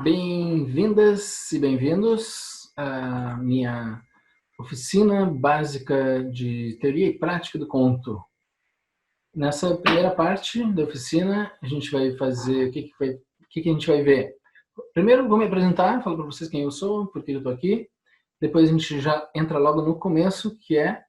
Bem-vindas e bem-vindos à minha oficina básica de teoria e prática do conto. Nessa primeira parte da oficina, a gente vai fazer o que a gente vai ver. Primeiro, vou me apresentar, falo para vocês quem eu sou, por que eu estou aqui. Depois a gente já entra logo no começo, que é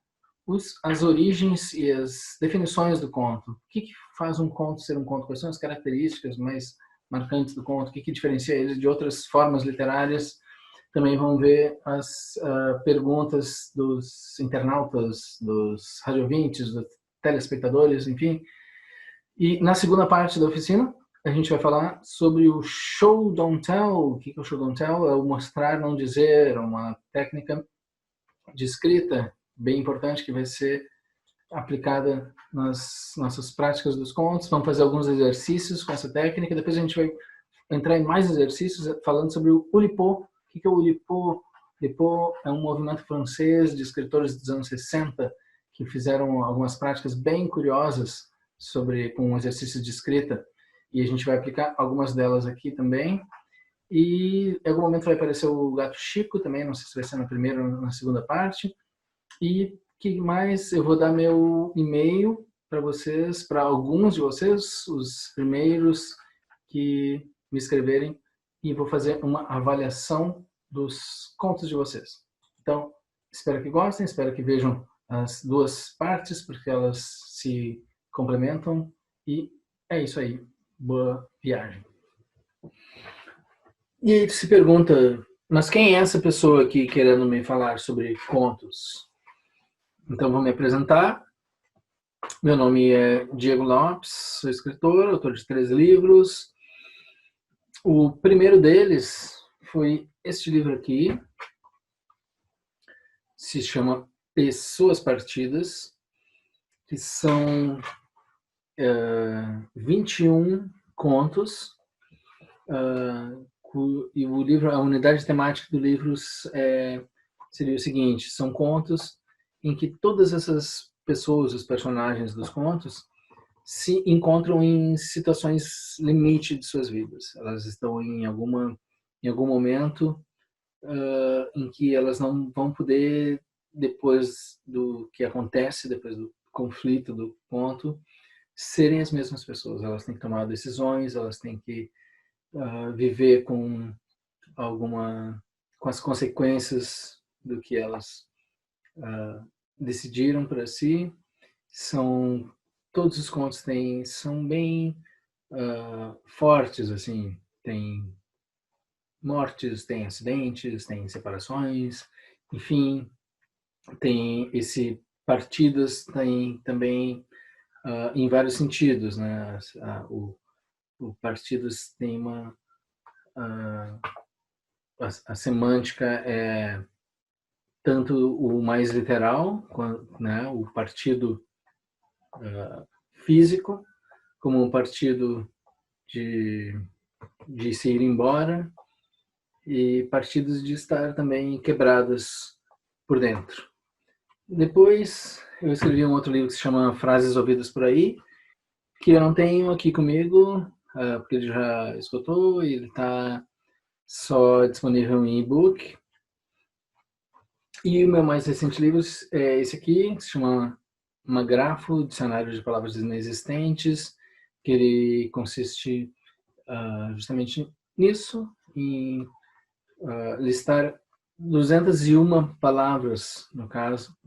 as origens e as definições do conto. O que faz um conto ser um conto? Quais são as características mais marcantes do conto? O que diferencia ele de outras formas literárias? Também vão ver as perguntas dos internautas, dos radiovintes, dos telespectadores, enfim. E na segunda parte da oficina, a gente vai falar sobre o show don't tell. O que é o show don't tell? É o mostrar, não dizer, uma técnica de escrita bem importante que vai ser aplicada nas nossas práticas dos contos. Vamos fazer alguns exercícios com essa técnica. Depois a gente vai entrar em mais exercícios falando sobre o Oulipo. O que é o Oulipo? Oulipo é um movimento francês de escritores dos anos 60 que fizeram algumas práticas bem curiosas com exercícios de escrita, e a gente vai aplicar algumas delas aqui também. E em algum momento vai aparecer o Gato Chico também, não sei se vai ser na primeira ou na segunda parte. E que mais? Eu vou dar meu e-mail para vocês, para alguns de vocês, os primeiros que me escreverem, e vou fazer uma avaliação dos contos de vocês. Então, espero que gostem, espero que vejam as duas partes, porque elas se complementam, e é isso aí. Boa viagem. E aí se pergunta, mas quem é essa pessoa aqui querendo me falar sobre contos? Então vou me apresentar. Meu nome é Diego Lopes, sou escritor, autor de 3 livros. O primeiro deles foi este livro aqui, se chama Pessoas Partidas, que são 21 contos, e o livro, a unidade temática do livro seria o seguinte: são contos em que todas essas pessoas, os personagens dos contos, se encontram em situações limite de suas vidas. Elas estão em algum momento em que elas não vão poder, depois do que acontece, depois do conflito do conto, serem as mesmas pessoas. Elas têm que tomar decisões, elas têm que viver com as consequências do que elas decidiram para si. Todos os contos são bem fortes, assim. Tem mortes, tem acidentes, tem separações, enfim, tem partidas, tem também em vários sentidos, né? O partidas tem a semântica é tanto o mais literal, né, o partido físico, como o partido de se ir embora, e partidos de estar também quebradas por dentro. Depois eu escrevi um outro livro que se chama Frases Ouvidas por Aí, que eu não tenho aqui comigo, porque ele já esgotou e ele está só disponível em e-book. E o meu mais recente livro é esse aqui, que se chama Magrafo, Dicionário de Palavras Inexistentes, que ele consiste justamente nisso, em listar 201 palavras, no caso,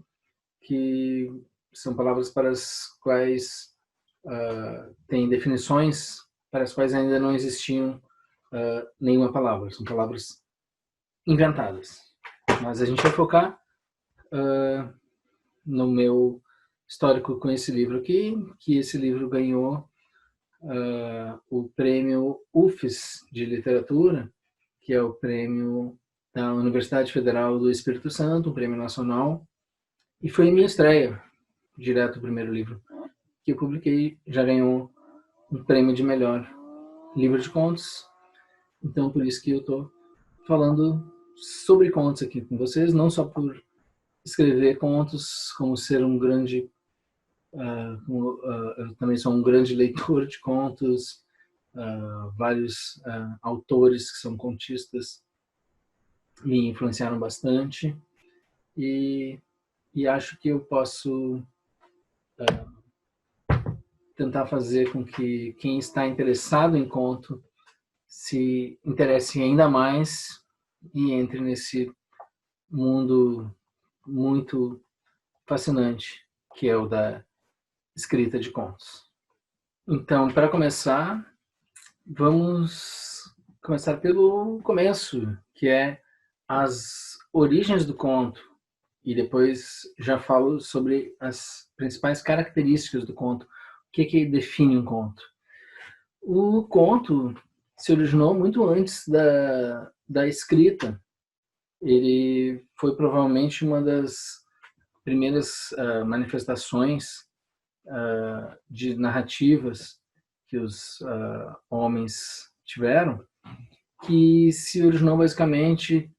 que são palavras para as quais tem definições para as quais ainda não existiam nenhuma palavra. São palavras inventadas. Mas a gente vai focar no meu histórico com esse livro aqui, que esse livro ganhou o prêmio UFES de literatura, que é o prêmio da Universidade Federal do Espírito Santo, um prêmio nacional, e foi minha estreia, direto o primeiro livro que eu publiquei, já ganhou um prêmio de melhor livro de contos. Então por isso que eu estou falando sobre contos aqui com vocês, não só por escrever contos, como ser um grande eu também sou um grande leitor de contos, vários autores que são contistas me influenciaram bastante e acho que eu posso tentar fazer com que quem está interessado em conto se interesse ainda mais e entre nesse mundo muito fascinante que é o da escrita de contos. Então, para começar, vamos começar pelo começo, que é as origens do conto. E depois já falo sobre as principais características do conto. O que define um conto? O conto se originou muito antes da escrita. Ele foi provavelmente uma das primeiras manifestações de narrativas que os homens tiveram, que se originou basicamente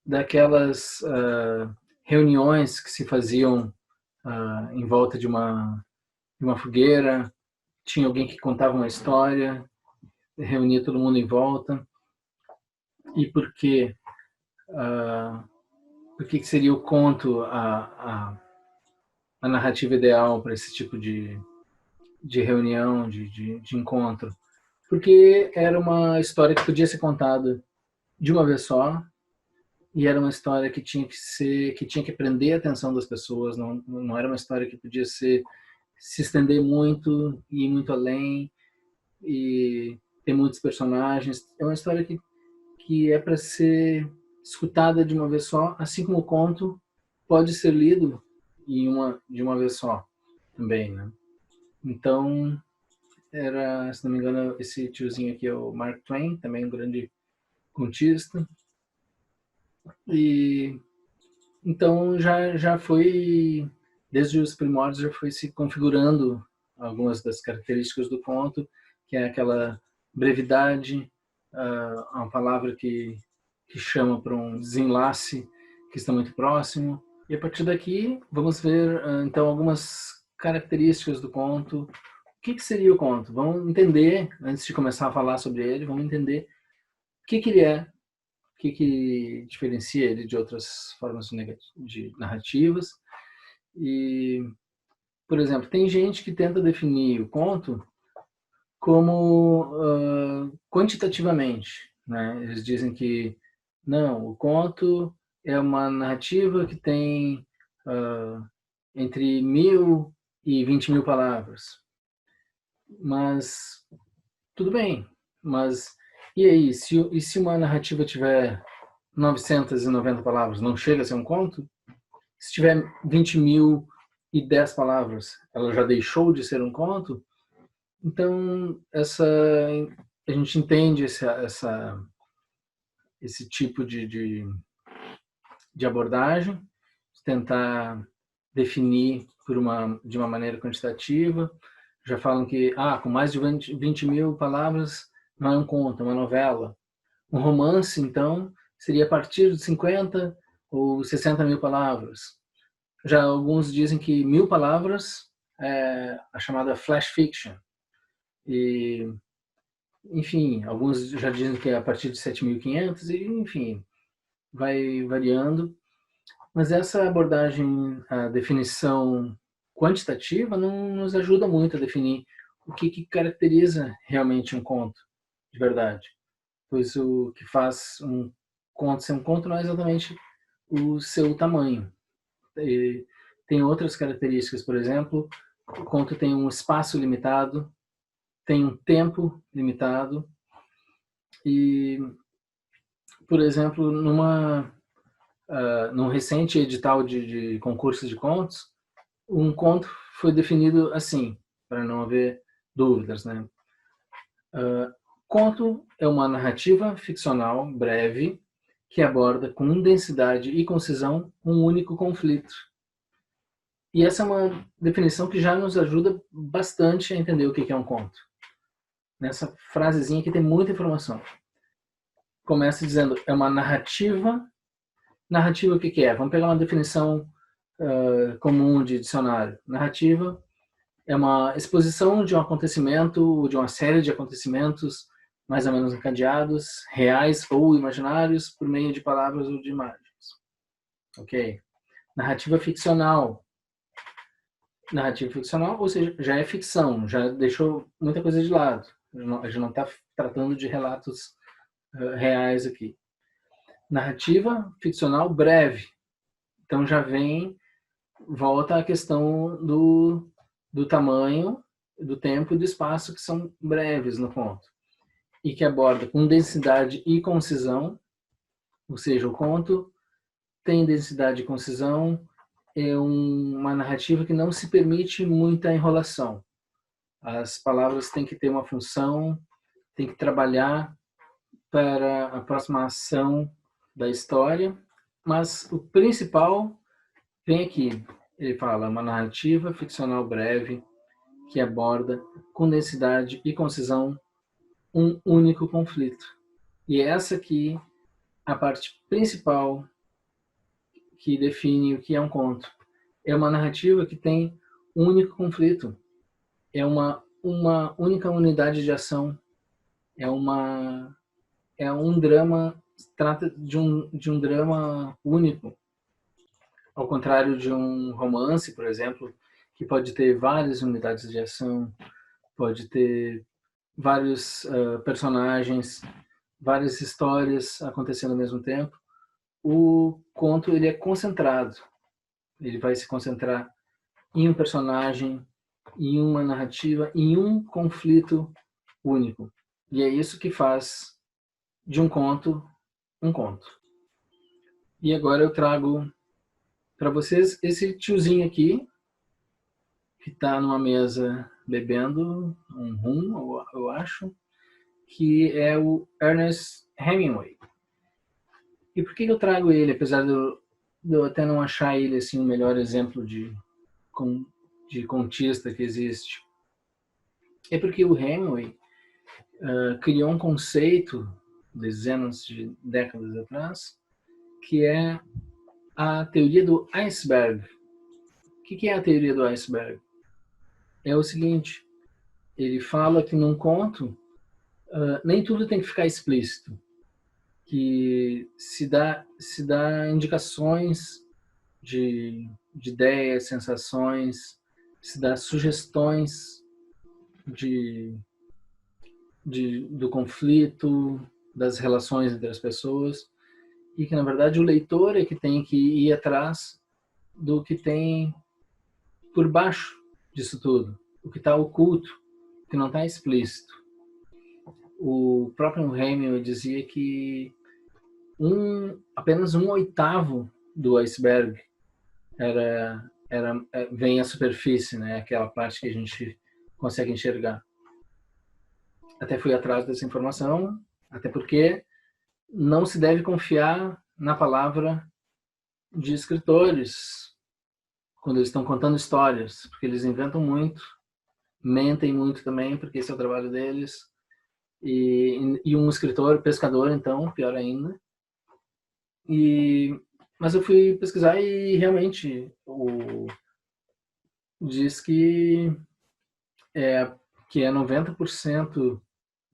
daquelas reuniões que se faziam em volta de uma fogueira, tinha alguém que contava uma história, reunia todo mundo em volta. E por que seria o conto a narrativa ideal para esse tipo de reunião, de encontro? Porque era uma história que podia ser contada de uma vez só, e era uma história que tinha que prender a atenção das pessoas, não era uma história que podia se estender muito e ir muito além e ter muitos personagens. É uma história que é para ser escutada de uma vez só, assim como o conto pode ser lido de uma vez só também, né? Então, se não me engano, esse tiozinho aqui é o Mark Twain, também um grande contista. E então já foi, desde os primórdios, já foi se configurando algumas das características do conto, que é aquela brevidade, uma palavra que chama para um desenlace que está muito próximo. E a partir daqui, vamos ver então algumas características do conto. O que seria o conto? Vamos entender, antes de começar a falar sobre ele, vamos entender o que ele é, o que diferencia ele de outras formas de narrativas. E, por exemplo, tem gente que tenta definir o conto como quantitativamente, né? Eles dizem que não, o conto é uma narrativa que tem entre 1.000 e 20.000 palavras. Mas tudo bem, mas e aí, se uma narrativa tiver 990 palavras, não chega a ser um conto? Se tiver 20.010 palavras, ela já deixou de ser um conto? Então, a gente entende esse tipo de abordagem, tentar definir de uma maneira quantitativa. Já falam que com mais de 20.000 palavras não é um conto, é uma novela. Um romance, então, seria a partir de 50 ou 60.000 palavras. Já alguns dizem que 1.000 palavras é a chamada flash fiction. E, enfim, alguns já dizem que é a partir de 7.500, e, enfim, vai variando. Mas essa abordagem, a definição quantitativa, não nos ajuda muito a definir o que caracteriza realmente um conto, de verdade. Pois o que faz um conto ser um conto não é exatamente o seu tamanho. E tem outras características, por exemplo, o conto tem um espaço limitado, tem um tempo limitado e, por exemplo, num recente edital de concursos de contos, um conto foi definido assim, para não haver dúvidas, né? Conto é uma narrativa ficcional breve que aborda com densidade e concisão um único conflito. E essa é uma definição que já nos ajuda bastante a entender o que é um conto. Nessa frasezinha aqui tem muita informação. Começa dizendo, é uma narrativa. Narrativa o que é? Vamos pegar uma definição comum de dicionário. Narrativa É uma exposição de um acontecimento, de uma série de acontecimentos mais ou menos encadeados, reais ou imaginários, por meio de palavras ou de imagens. Ok? Narrativa ficcional. Narrativa ficcional, ou seja, já é ficção, já deixou muita coisa de lado. A gente não está tratando de relatos reais aqui. Narrativa ficcional breve. Então já volta a questão do tamanho, do tempo e do espaço, que são breves no conto. E que aborda com densidade e concisão, ou seja, o conto tem densidade e concisão, é uma narrativa que não se permite muita enrolação. As palavras têm que ter uma função, tem que trabalhar para a aproximação da história, mas o principal vem aqui. Ele fala uma narrativa ficcional breve que aborda com densidade e concisão um único conflito. E é essa aqui a parte principal que define o que é um conto. É uma narrativa que tem um único conflito. É uma única unidade de ação. É um drama, trata de um drama único. Ao contrário de um romance, por exemplo, que pode ter várias unidades de ação, pode ter vários personagens, várias histórias acontecendo ao mesmo tempo. O conto ele é concentrado. Ele vai se concentrar em um personagem, em uma narrativa, em um conflito único. E é isso que faz de um conto um conto. E agora eu trago para vocês esse tiozinho aqui, que está numa mesa bebendo um rum, eu acho, que é o Ernest Hemingway. E por que eu trago ele, apesar de eu até não achar ele assim, o melhor exemplo de contista que existe? É porque o Hemingway criou um conceito, dezenas de décadas atrás, que é a teoria do iceberg. O que é a teoria do iceberg? É o seguinte, ele fala que num conto nem tudo tem que ficar explícito, que se dá indicações de ideias, sensações, se dá sugestões do conflito, das relações entre as pessoas, e que na verdade o leitor é que tem que ir atrás do que tem por baixo disso tudo, o que está oculto, que não está explícito. O próprio Hemingway dizia que apenas um oitavo do iceberg vem à superfície, né? Aquela parte que a gente consegue enxergar. Até fui atrás dessa informação, até porque não se deve confiar na palavra de escritores quando eles estão contando histórias, porque eles inventam muito, mentem muito também, porque esse é o trabalho deles. E um escritor, pescador, então, pior ainda. Mas eu fui pesquisar e realmente diz que é 90%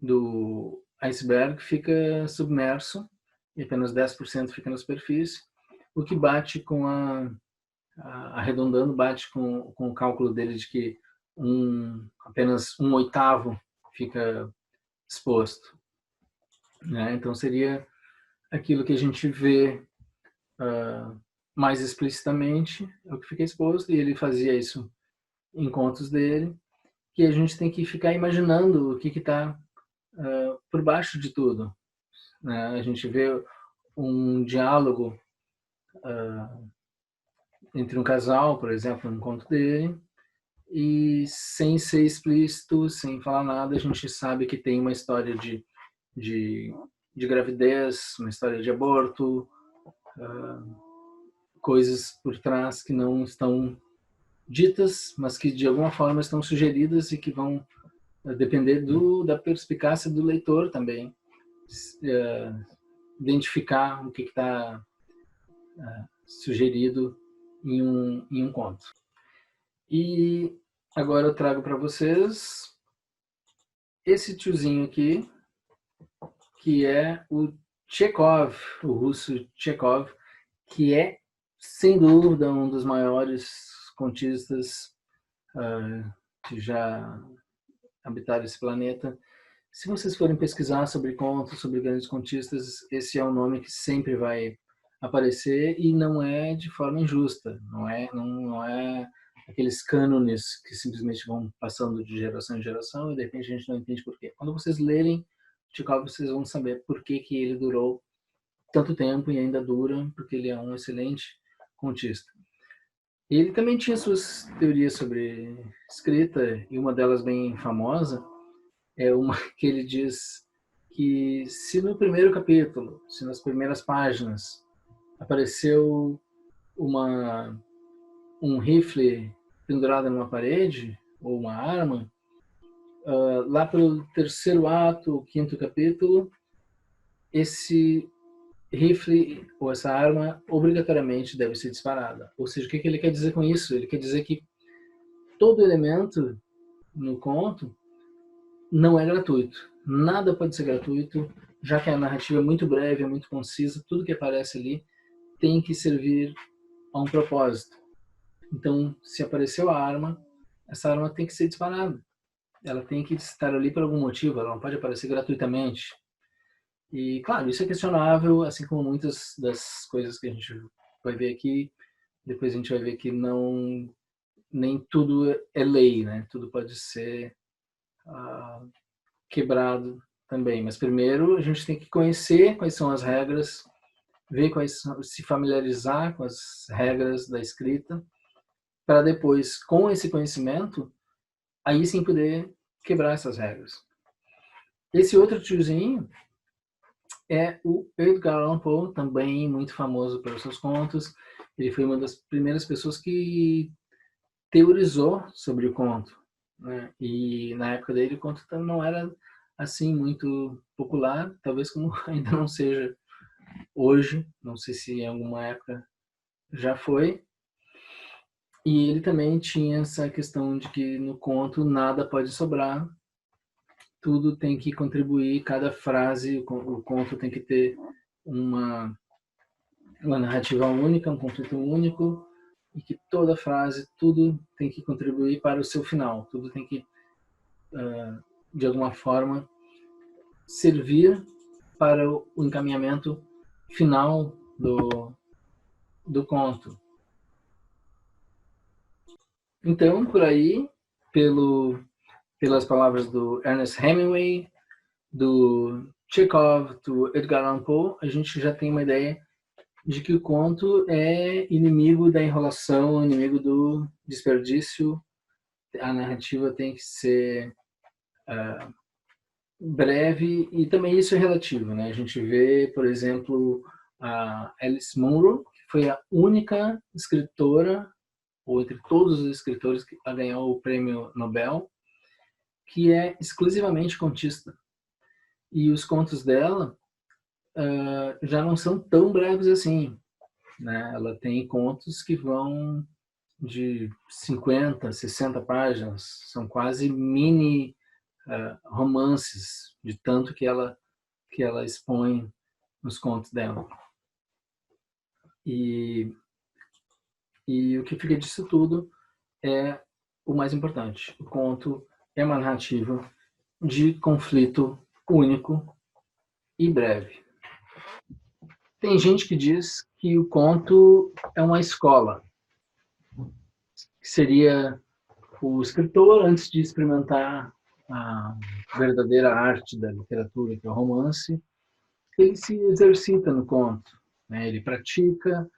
do iceberg fica submerso e apenas 10% fica na superfície, o que bate com arredondando, bate com o cálculo dele de que apenas um oitavo fica exposto. Né? Então seria aquilo que a gente vê mais explicitamente, é o que fica exposto, e ele fazia isso em contos dele, que a gente tem que ficar imaginando o que está por baixo de tudo. Né? A gente vê um diálogo entre um casal, por exemplo, num conto dele, e sem ser explícito, sem falar nada, a gente sabe que tem uma história de gravidez, uma história de aborto, coisas por trás que não estão ditas, mas que de alguma forma estão sugeridas e que vão depender da perspicácia do leitor também, identificar o que está sugerido em um conto. E Agora eu trago para vocês esse tiozinho aqui, que é o Chekhov, o russo Chekhov, que é, sem dúvida, um dos maiores contistas que já habitaram esse planeta. Se vocês forem pesquisar sobre contos, sobre grandes contistas, esse é um nome que sempre vai aparecer e não é de forma injusta, não é aqueles cânones que simplesmente vão passando de geração em geração e de repente a gente não entende por quê. Quando vocês lerem Chekhov, vocês vão saber por que que ele durou tanto tempo e ainda dura, porque ele é um excelente contista. Ele também tinha suas teorias sobre escrita, e uma delas bem famosa é uma que ele diz que se no primeiro capítulo, se nas primeiras páginas apareceu um rifle pendurado numa parede, ou uma arma, lá pelo terceiro ato, quinto capítulo, esse rifle ou essa arma obrigatoriamente deve ser disparada. Ou seja, o que ele quer dizer com isso? Ele quer dizer que todo elemento no conto não é gratuito. Nada pode ser gratuito, já que a narrativa é muito breve, é muito concisa, tudo que aparece ali tem que servir a um propósito. Então, se apareceu a arma, essa arma tem que ser disparada. Ela tem que estar ali por algum motivo, ela não pode aparecer gratuitamente. E, claro, isso é questionável, assim como muitas das coisas que a gente vai ver aqui. Depois a gente vai ver que nem tudo é lei, né? Tudo pode ser quebrado também. Mas primeiro a gente tem que conhecer quais são as regras, ver quais são, se familiarizar com as regras da escrita, para depois, com esse conhecimento, aí sim poder quebrar essas regras. Esse outro tiozinho é o Edgar Allan Poe, também muito famoso pelos seus contos. Ele foi uma das primeiras pessoas que teorizou sobre o conto, né? E na época dele o conto não era assim muito popular, talvez como ainda não seja hoje, não sei se em alguma época já foi. E ele também tinha essa questão de que no conto nada pode sobrar, tudo tem que contribuir, cada frase, o conto tem que ter uma narrativa única, um conflito único, e que toda frase, tudo tem que contribuir para o seu final, tudo tem que, de alguma forma, servir para o encaminhamento final do conto. Então, por aí, pelas palavras do Ernest Hemingway, do Chekhov, do Edgar Allan Poe, a gente já tem uma ideia de que o conto é inimigo da enrolação, inimigo do desperdício. A narrativa tem que ser breve, e também isso é relativo, né? A gente vê, por exemplo, a Alice Munro, que foi a única escritora, ou entre todos os escritores a ganhar o prêmio Nobel, que é exclusivamente contista. E os contos dela já não são tão breves assim, né? Ela tem contos que vão de 50, 60 páginas, são quase mini romances, de tanto que ela expõe nos contos dela. E o que fica disso tudo é o mais importante. O conto é uma narrativa de conflito único e breve. Tem gente que diz que o conto é uma escola, que seria o escritor, antes de experimentar a verdadeira arte da literatura, que é o romance, ele se exercita no conto, né? Ele pratica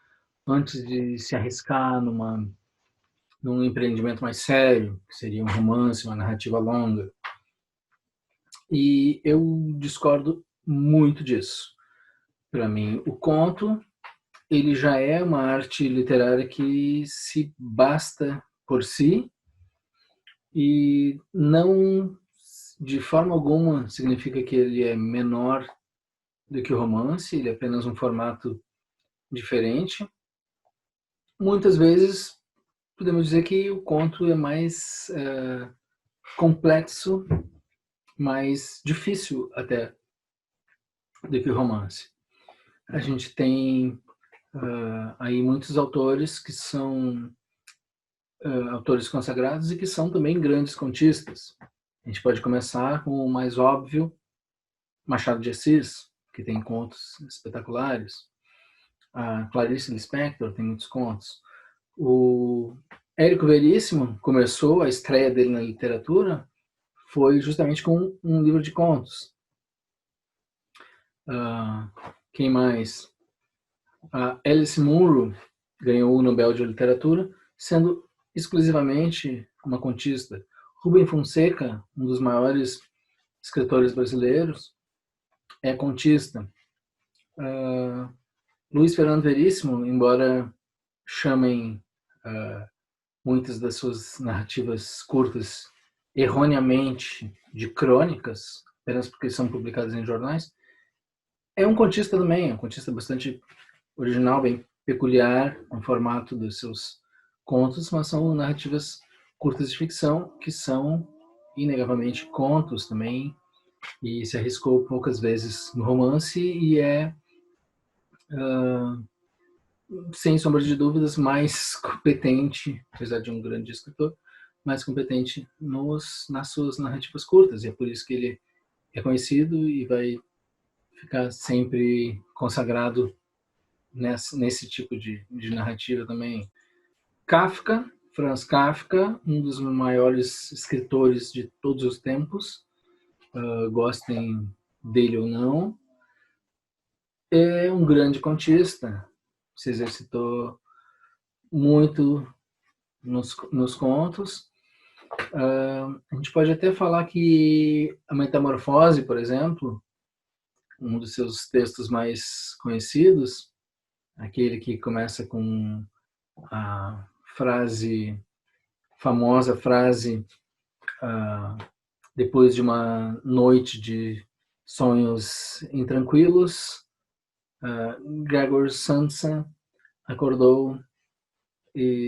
antes de se arriscar num empreendimento mais sério, que seria um romance, uma narrativa longa. E eu discordo muito disso. Para mim, o conto ele já é uma arte literária que se basta por si e não, de forma alguma, significa que ele é menor do que o romance, ele é apenas um formato diferente. Muitas vezes podemos dizer que o conto é mais complexo, mais difícil até do que o romance. A gente tem aí muitos autores que são autores consagrados e que são também grandes contistas. A gente pode começar com o mais óbvio, Machado de Assis, que tem contos espetaculares. A Clarice Lispector tem muitos contos. O Érico Veríssimo começou a estreia dele na literatura foi justamente com um livro de contos. Quem mais? A Alice Munro ganhou o Nobel de Literatura, sendo exclusivamente uma contista. Rubem Fonseca, um dos maiores escritores brasileiros, é contista. Luiz Fernando Veríssimo, embora chamem muitas das suas narrativas curtas erroneamente de crônicas, apenas porque são publicadas em jornais, é um contista também, é um contista bastante original, bem peculiar no formato dos seus contos, mas são narrativas curtas de ficção que são inegavelmente contos também, e se arriscou poucas vezes no romance e é sem sombra de dúvidas mais competente, apesar de um grande escritor, mais competente nas suas narrativas curtas, e é por isso que ele é conhecido e vai ficar sempre consagrado nesse tipo de narrativa também. Kafka, Franz Kafka, um dos maiores escritores de todos os tempos, gostem dele ou não, é um grande contista, se exercitou muito nos contos. A gente pode até falar que a Metamorfose, por exemplo, um dos seus textos mais conhecidos, aquele que começa com a famosa frase, depois de uma noite de sonhos intranquilos, Gregor Samsa acordou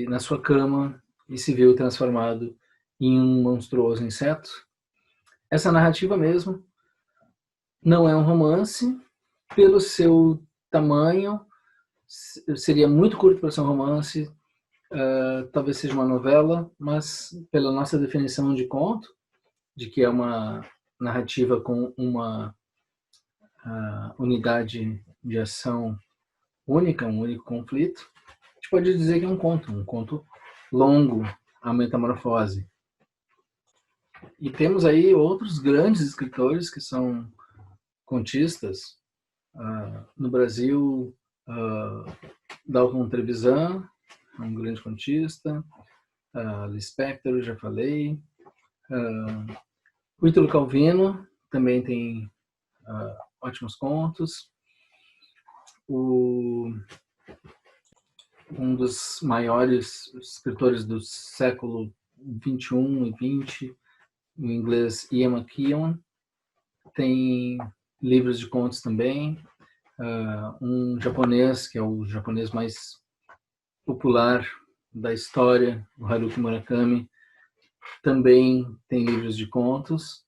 na sua cama e se viu transformado em um monstruoso inseto. Essa narrativa mesmo não é um romance, pelo seu tamanho, seria muito curto para ser um romance, talvez seja uma novela, mas pela nossa definição de conto, de que é uma narrativa com uma unidade de ação única, um único conflito, a gente pode dizer que é um conto longo, a Metamorfose. E temos aí outros grandes escritores que são contistas. No Brasil, Dalton Trevisan, um grande contista. Lispector, já falei. O Ítalo Calvino também tem ótimos contos. Um dos maiores escritores do século 21 e 20, o inglês Ian McEwan, tem livros de contos também. Um japonês, que é o japonês mais popular da história, o Haruki Murakami, também tem livros de contos.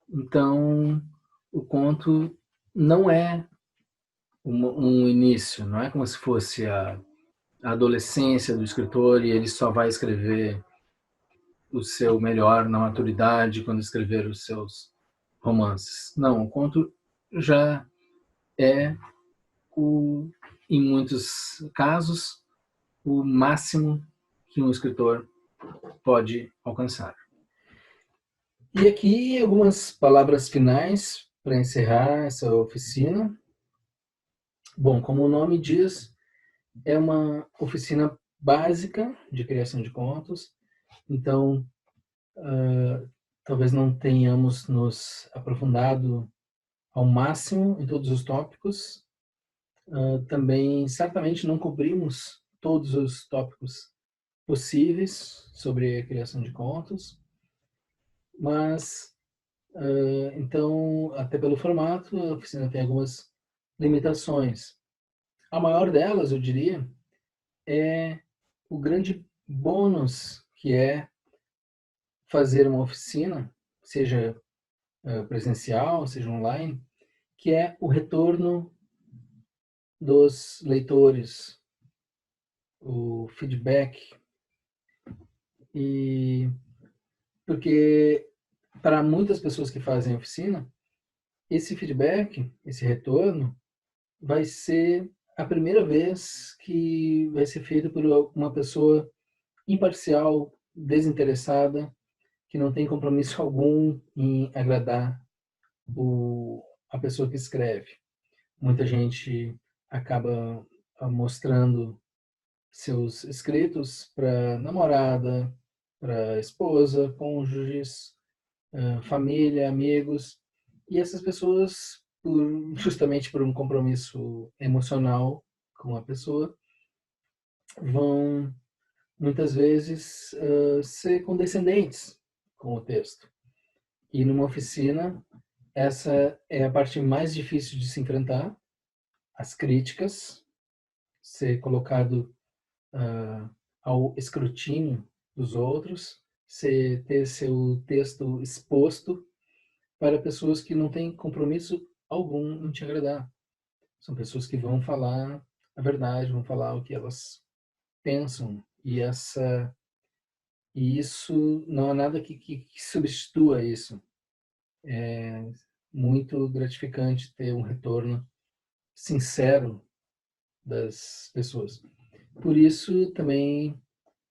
Então, o conto não é um início, não é como se fosse a adolescência do escritor e ele só vai escrever o seu melhor na maturidade quando escrever os seus romances. Não, o conto já é, em muitos casos, o máximo que um escritor pode alcançar. E aqui algumas palavras finais para encerrar essa oficina. Bom, como o nome diz, é uma oficina básica de criação de contos, então talvez não tenhamos nos aprofundado ao máximo em todos os tópicos. Também, certamente, não cobrimos todos os tópicos possíveis sobre a criação de contos, mas, então, até pelo formato, a oficina tem algumas limitações. A maior delas, eu diria, é o grande bônus que é fazer uma oficina, seja presencial, seja online, que é o retorno dos leitores, o feedback. E porque para muitas pessoas que fazem oficina, esse feedback, esse retorno, vai ser a primeira vez que vai ser feito por uma pessoa imparcial, desinteressada, que não tem compromisso algum em agradar a pessoa que escreve. Muita gente acaba mostrando seus escritos para namorada, para esposa, cônjuges, família, amigos, e essas pessoas, justamente por um compromisso emocional com a pessoa, vão muitas vezes ser condescendentes com o texto. E numa oficina, essa é a parte mais difícil de se enfrentar, as críticas, ser colocado ao escrutínio dos outros, ter seu texto exposto para pessoas que não têm compromisso algum em te agradar. São pessoas que vão falar a verdade, vão falar o que elas pensam. E isso não há nada que substitua isso. É muito gratificante ter um retorno sincero das pessoas. Por isso, também,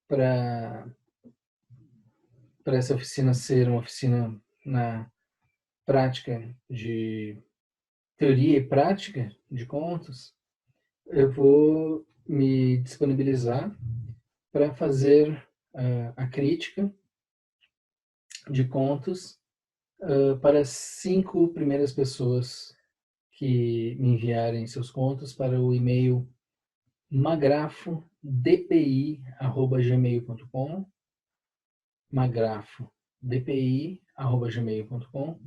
para essa oficina ser uma oficina na prática de teoria e prática de contos, eu vou me disponibilizar para fazer a crítica de contos para as 5 primeiras pessoas que me enviarem seus contos para o e-mail magrafodpi@gmail.com, magrafodpi@gmail.com.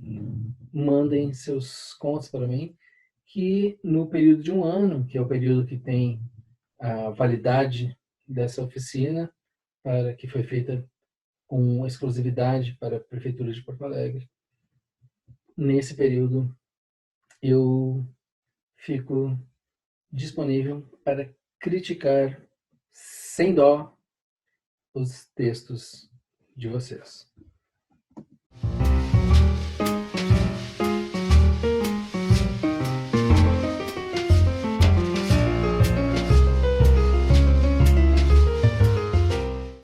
Mandem seus contos para mim, que no período de um ano, que é o período que tem a validade dessa oficina, que foi feita com exclusividade para a Prefeitura de Porto Alegre, nesse período eu fico disponível para criticar sem dó os textos de vocês.